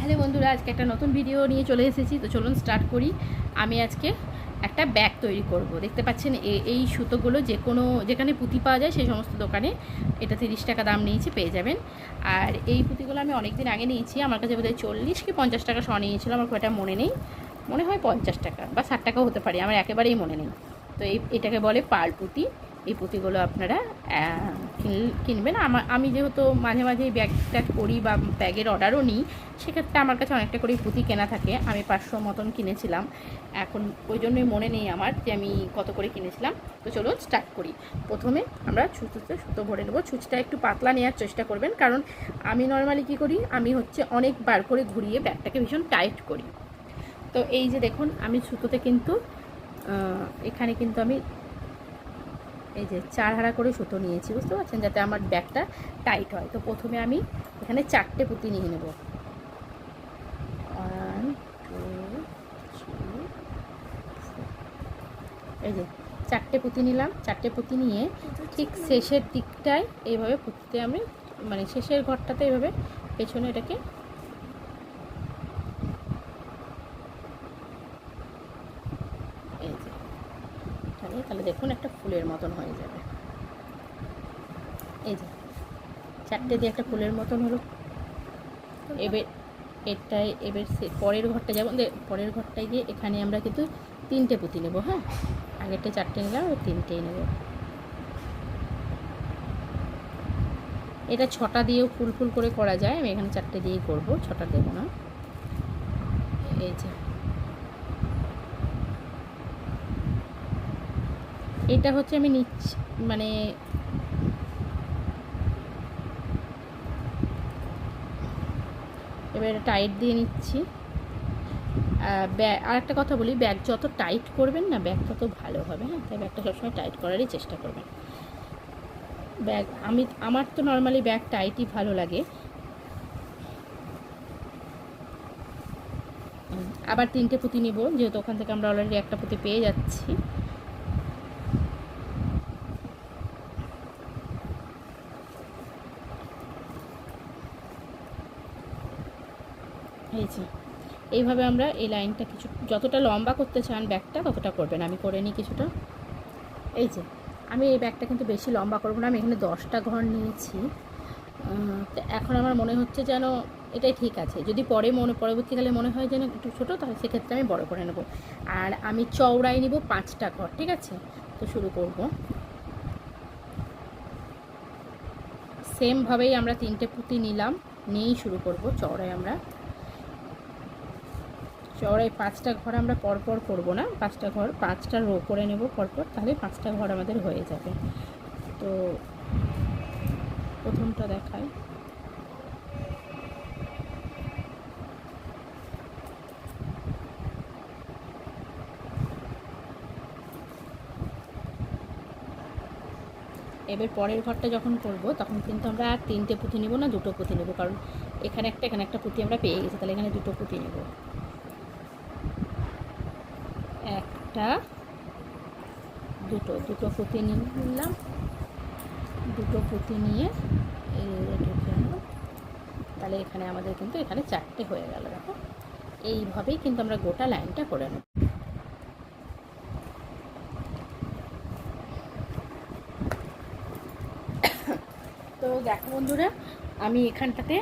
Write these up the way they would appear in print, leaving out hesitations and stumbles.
Hello বন্ধুরা, আজকে একটা নতুন ভিডিও নিয়ে চলে এসেছি। তো চলুন স্টার্ট করি। আমি আজকে একটা ব্যাগ তৈরি করব। দেখতে পাচ্ছেন এই সুতোগুলো যেখানে পুঁতি পাওয়া যায় সেই সমস্ত দোকানে এটা 30 টাকা দাম নিয়েছি, পেয়ে যাবেন। আর এই পুঁতিগুলো আমি অনেক দিন আগে নিয়েছি, আমার কাছে বোধহয় 40 কি 50 টাকা শ নিয়েছিল, আমার খুব একটা মনে নেই। মনে হয় 50 টাকা বা 60 টাকাও হতে পারে, আমার একেবারেই মনে নেই। তো এটাকে বলে পাল পুঁতি। এই পুঁতিগুলো আপনারা কিনবেন। আমি যেহেতু মাঝে মাঝে ব্যাগ ট্যাগ করি বা ব্যাগের অর্ডারও নিই, সেক্ষেত্রে আমার কাছে অনেকটা করেই পুঁতি কেনা থাকে। আমি 500 মতন কিনেছিলাম, এখন ওই জন্যই মনে নেই আমার যে আমি কত করে কিনেছিলাম। তো চলুন স্টার্ট করি। প্রথমে আমরা ছুঁচোতে সুতো ভরে নেবো। ছুঁচটা একটু পাতলা নেওয়ার চেষ্টা করবেন, কারণ আমি নর্মালি কী করি, আমি অনেকবার করে ঘুরিয়ে ব্যাগটাকে ভীষণ টাইট করি। তো এই যে দেখুন, আমি সুতোতে কিন্তু এখানে কিন্তু আমি এই যে 4 হারা করে সুতো নিয়েছি, বুঝতে পারছেন, যাতে আমার ব্যাগটা টাইট হয়। তো প্রথমে আমি এখানে 4টে পুঁতি নিয়ে নেব। 1 2 3 এই যে 4টে পুঁতি নিলাম। 4টে পুঁতি নিয়ে ঠিক শেষের দিকটায় এইভাবে পুঁতিতে আমি শেষের ঘরটাতে এইভাবে পেছনে এটাকে এই যে তাহলে দেখুন একটা ফুলের মতন হয়ে যাবে। এই যে 4টে দিয়ে একটা ফুলের মতন হলো। এবার পরের ঘরটা যেমন, পরের ঘরটায় গিয়ে এখানে আমরা কিন্তু 3টে পুঁতি নেব। হ্যাঁ, আগেরটা 4টে নিলাম, আর 3টেই নেব। এটা 6টা দিয়েও ফুল করে করা যায়, আমি এখানে 4টে দিয়েই করবো, 6টা দেবো না। এই যে এটা হচ্ছে আমি নিচ্ছি, এবার টাইট দিয়ে নিচ্ছি। আর একটা কথা বলি, ব্যাগ যত টাইট করবেন না, ব্যাগ তত ভালো হবে। হ্যাঁ, তাই ব্যাগটা সবসময় টাইট করারই চেষ্টা করবেন। আমার তো নর্মালি ব্যাগ টাইটই ভালো লাগে। আবার 3টে পুঁতি নিব, যেহেতু ওখান থেকে আমরা অলরেডি একটা পুঁতি পেয়ে যাচ্ছি। এই যে এইভাবে আমরা এই লাইনটা যতটা লম্বা করতে চান ব্যাগটা ততটা করবেন। আমি করে নিই কিছুটা। এই যে আমি এই ব্যাগটা কিন্তু বেশি লম্বা করবো না, আমি এখানে 10টা ঘর নিয়েছি। তো এখন আমার মনে হচ্ছে যেন এটাই ঠিক আছে। যদি পরবর্তীকালে মনে হয় যেন একটু ছোটো, তাহলে সেক্ষেত্রে আমি বড় করে নেব। আর আমি চওড়াই নিব 5টা ঘর, ঠিক আছে? তো শুরু করব। সেমভাবেই আমরা 3টে পুঁতি নিলাম, নিয়েই শুরু করব। চওড়ায় 5টা ঘর আমরা পরপর করব না, 5টা ঘর 5টা রো করে নেব পরপর, তাহলে 5টা ঘর আমাদের হয়ে যাবে। তো প্রথমটা দেখায়। এবার পরের ঘরটা যখন করব, তখন কিন্তু আমরা আর 3টে পুঁতি নেব না, 2টো পুঁতি নেব, কারণ এখানে একটা পুঁতি আমরা পেয়ে গেছি, তাহলে এখানে 2টো পুঁতি নেব। একটা, দুটো পুঁতি নিলাম। 2টো পুঁতি নিয়ে ঢুকে আনলাম, তাহলে এখানে আমাদের কিন্তু এখানে 4টে হয়ে গেল। দেখো, এইভাবেই কিন্তু আমরা গোটা লাইনটা করে নেব। তো দেখো বন্ধুরা, আমি এখানটাতে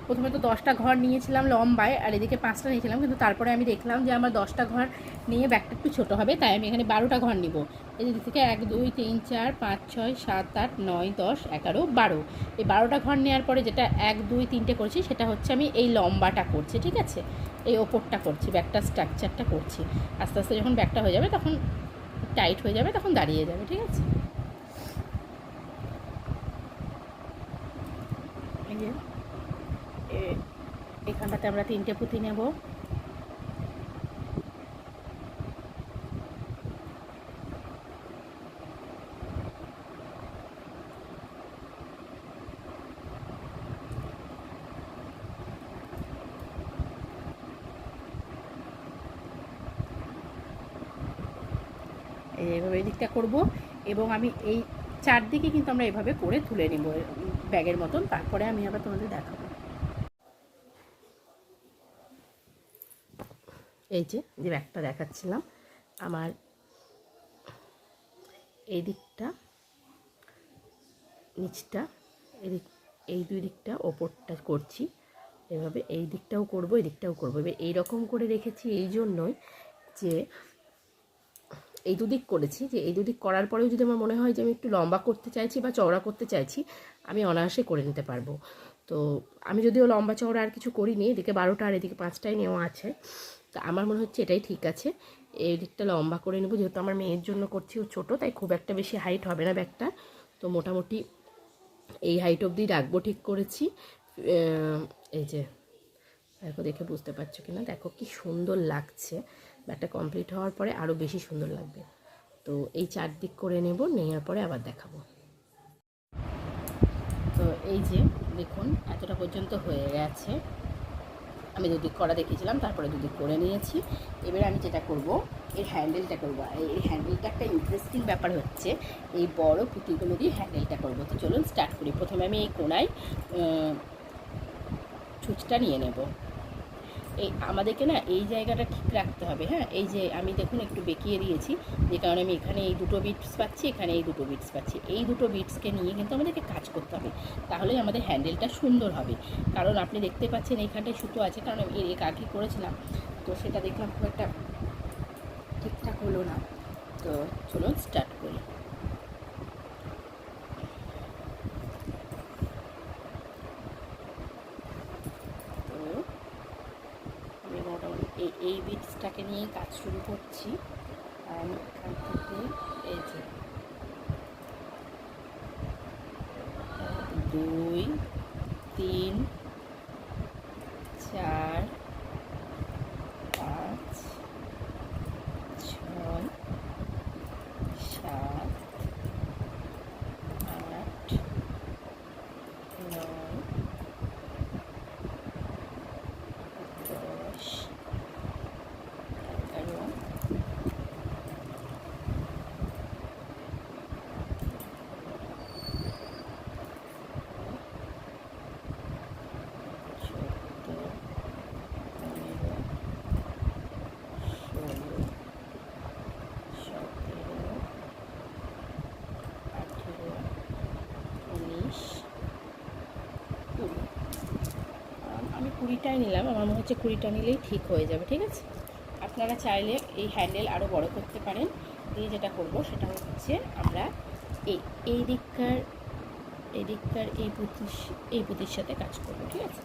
প্রথমে তো 10টা ঘর নিয়েছিলাম লম্বায়, আর এদিকে 5টা নিয়েছিলাম, কিন্তু তারপরে আমি দেখলাম যে আমার 10টা ঘর নিয়ে ব্যাগটা একটু ছোটো হবে, তাই আমি এখানে 12টা ঘর নিব। এদিক থেকে 1 2 3 4 5 6 7 8 9 10 11 12, এই 12টা ঘর নেওয়ার পরে যেটা 1 2 3টে করছি, সেটা হচ্ছে আমি এই লম্বাটা করছি, ঠিক আছে? এই ওপরটা করছি, ব্যাগটা স্ট্রাকচারটা করছি। আস্তে আস্তে যখন ব্যাগটা হয়ে যাবে, তখন টাইট হয়ে যাবে, তখন দাঁড়িয়ে যাবে, ঠিক আছে? এখানটাতে আমরা 3টে পুঁতি নেব। এইভাবে এই দিকটা করবো, এবং আমি এই চারদিকে কিন্তু আমরা এভাবে করে তুলে নেব ব্যাগের মতন। তারপরে আমি আবার তোমাদের দেখাবো। এই যে যে ব্যাগটা দেখাচ্ছিলাম, আমার এই দিকটা নিচটা, এদিক, এই দুই দিকটা ওপরটা করছি এভাবে, এই দিকটাও করব, এই দিকটাও করবো। এবার এইরকম করে রেখেছি এই জন্যই যে এই দুদিক করেছি, যে এই দুদিক করার পরেও যদি আমার মনে হয় যে আমি একটু লম্বা করতে চাইছি বা চওড়া করতে চাইছি, আমি অনায়াসে করে নিতে পারবো। তো আমি যদিও লম্বা চওড়া আর কিছু করিনি, এদিকে 12টা আর এদিকে 5টাই নেওয়া আছে, তো আমার মনে হচ্ছে এটাই ঠিক আছে। এই দিকটা লম্বা করে নেবো, যেহেতু আমার মেয়ের জন্য করছি, ও ছোটো, তাই খুব একটা বেশি হাইট হবে না ব্যাগটা, তো মোটামুটি এই হাইট অবধি রাখবো ঠিক করেছি। এই যে দেখো, দেখে বুঝতে পারছো কি না, দেখো কি সুন্দর লাগছে। ব্যাগটা কমপ্লিট হওয়ার পরে আরও বেশি সুন্দর লাগবে। তো এই চারদিক করে নেব, নেওয়ার পরে আবার দেখাবো। তো এই যে দেখুন এতটা পর্যন্ত হয়ে গেছে, আমি দুদিক করা দেখিয়েছিলাম, তারপরে দুদিক করে নিয়েছি। এবারে আমি যেটা করব, এর হ্যান্ডেলটা করব। এই হ্যান্ডেলটা একটা ইন্টারেস্টিং ব্যাপার হচ্ছে, এই বড় পুঁতিগুলো দিয়ে হ্যান্ডেলটা করব। তো চলুন স্টার্ট করি। প্রথমে আমি এই কোণায় ছুঁচটা নিয়ে নেব। এই আমাদেরকে না এই জায়গাটা ঠিক রাখতে হবে, হ্যাঁ। এই যে আমি দেখুন একটু বেঁকিয়ে দিয়েছি, যে কারণে আমি এখানে এই দুটো বিটস পাচ্ছি, এখানে এই দুটো বিটস পাচ্ছি। এই দুটো বিটসকে নিয়ে কিন্তু আমাদেরকে কাজ করতে হবে, তাহলেই আমাদের হ্যান্ডেলটা সুন্দর হবে। কারণ আপনি দেখতে পাচ্ছেন এইখানটায় সুতো আছে, কারণ আমি এর আগে করেছিলাম, তো সেটা দেখলাম খুব একটা ঠিকঠাক হলো না। তো চলুন স্টার্ট করি। এই বিটসটাকে নিয়ে কাজ শুরু করছি। আমি এখান থেকে এই যে 2 3 4 5 6 7 8 9 10 11 আমি 20টাই নিলাম, আমার মনে হচ্ছে 20টা নিলেই ঠিক হয়ে যাবে। ঠিক আছে, আপনারা চাইলে এই হ্যান্ডেল আরও বড় করতে পারেন। দিয়ে যেটা করব সেটা হচ্ছে, আমরা এই দিককার এই পুঁতির সাথে কাজ করব। ঠিক আছে,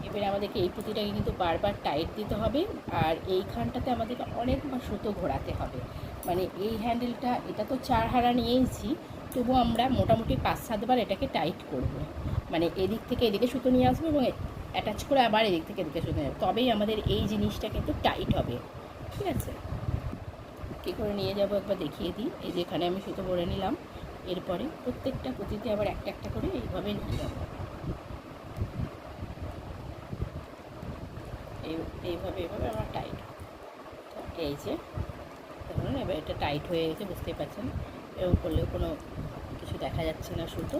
এবারে আমাদেরকে এই পুঁতিটাকে কিন্তু বারবার টাইট দিতে হবে, আর এইখানটাতে আমাদেরকে অনেকবার সুতো ঘোরাতে হবে। মানে এই হ্যান্ডেলটা, এটা তো 4 হারা নিয়েছি, তবু আমরা মোটামুটি 5-7 বার এটাকে টাইট করব। মানে এদিক থেকে এদিকে সুতো নিয়ে আসবো এবং অ্যাটাচ করে আবার এদিক থেকে এদিকে সুতো নিয়ে আসবো, তবেই আমাদের এই জিনিসটা কিন্তু টাইট হবে। ঠিক আছে, কী করে নিয়ে যাব একবার দেখিয়ে দিই। এই যে এখানে আমি সুতো ভরে নিলাম, এরপরে প্রত্যেকটা পুঁতিতে আবার একটা একটা করে এইভাবে নিয়ে যাবো। এইভাবে আমার টাইট। এই যে দেখুন, এবার এটা টাইট হয়ে গেছে, বুঝতেই পারছেন। এরকম করলেও কোনো কিছু দেখা যাচ্ছে না সুতো।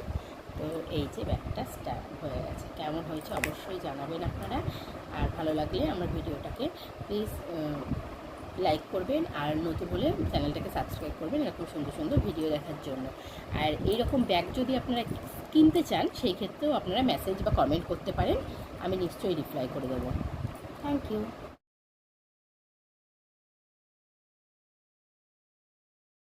তো এই যে ব্যাগটা স্টার্ট হয়ে গেছে। কেমন হয়েছে অবশ্যই জানাবেন আপনারা, আর ভালো লাগলে আমার ভিডিওটাকে প্লিজ লাইক করবেন, আর নতুন হলে চ্যানেলটাকে সাবস্ক্রাইব করবেন এরকম সুন্দর সুন্দর ভিডিও দেখার জন্য। আর এইরকম ব্যাগ যদি আপনারা কিনতে চান, সেই ক্ষেত্রেও আপনারা মেসেজ বা কমেন্ট করতে পারেন, আমি নিশ্চয়ই রিপ্লাই করে দেবো। Thank you.